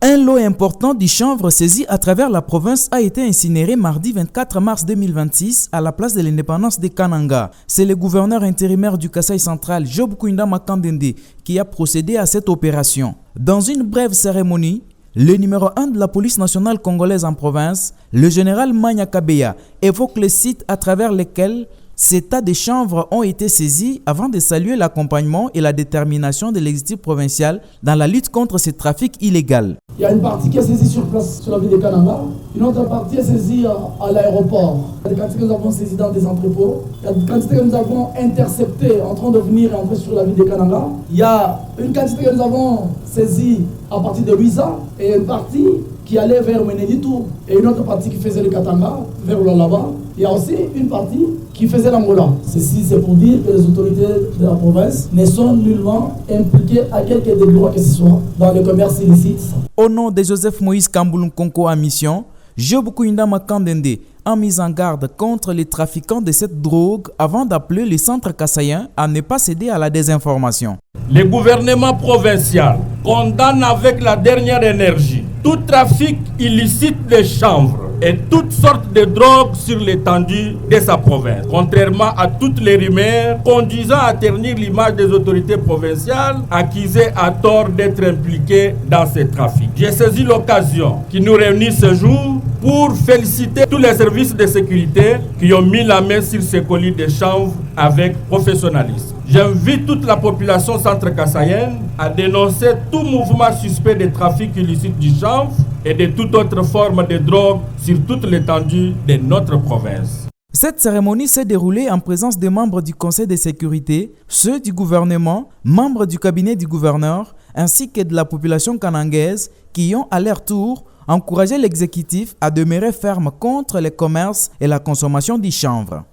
Un lot important du chanvre saisi à travers la province a été incinéré mardi 24 mars 2026 à la place de l'indépendance de Kananga. C'est le gouverneur intérimaire du Kasaï central, Job Kouinda Makandende, qui a procédé à cette opération. Dans une brève cérémonie, le numéro 1 de la police nationale congolaise en province, le général Manya Kabeya, évoque les sites à travers lesquels ces tas de chanvre ont été saisis avant de saluer l'accompagnement et la détermination de l'exécutif provincial dans la lutte contre ce trafic illégal. Il y a une partie qui est saisie sur place, sur la ville de Kananga. Une autre partie est saisie à l'aéroport. Il y a des quantités que nous avons saisies dans des entrepôts. Il y a des quantités que nous avons interceptées en train de venir et entrer sur la ville de Kananga. Il y a une quantité que nous avons saisie à partir de Luisa et une partie qui allait vers Meneditu et une autre partie qui faisait le Katanga vers Lualaba. Il y a aussi une partie qui faisait l'Angola. Ceci, c'est pour dire que les autorités de la province ne sont nullement impliquées à quelque degré que ce soit dans le commerce illicite. Au nom de Joseph Moïse Kamboulou Konko à mission, Job Kouinda Makandende a mis en garde contre les trafiquants de cette drogue avant d'appeler le centre kassaïen à ne pas céder à la désinformation. Le gouvernement provincial condamne avec la dernière énergie tout trafic illicite de chanvre et toutes sortes de drogues sur l'étendue de sa province, contrairement à toutes les rumeurs conduisant à ternir l'image des autorités provinciales accusées à tort d'être impliquées dans ces trafics. J'ai saisi l'occasion qui nous réunit ce jour pour féliciter tous les services de sécurité qui ont mis la main sur ces colis de chanvre avec professionnalisme. J'invite toute la population centre-kassaïenne à dénoncer tout mouvement suspect de trafic illicite du chanvre et de toute autre forme de drogue sur toute l'étendue de notre province. Cette cérémonie s'est déroulée en présence des membres du Conseil de sécurité, ceux du gouvernement, membres du cabinet du gouverneur, ainsi que de la population kanangaise qui ont à leur tour encouragé l'exécutif à demeurer ferme contre les commerces et la consommation du chanvre.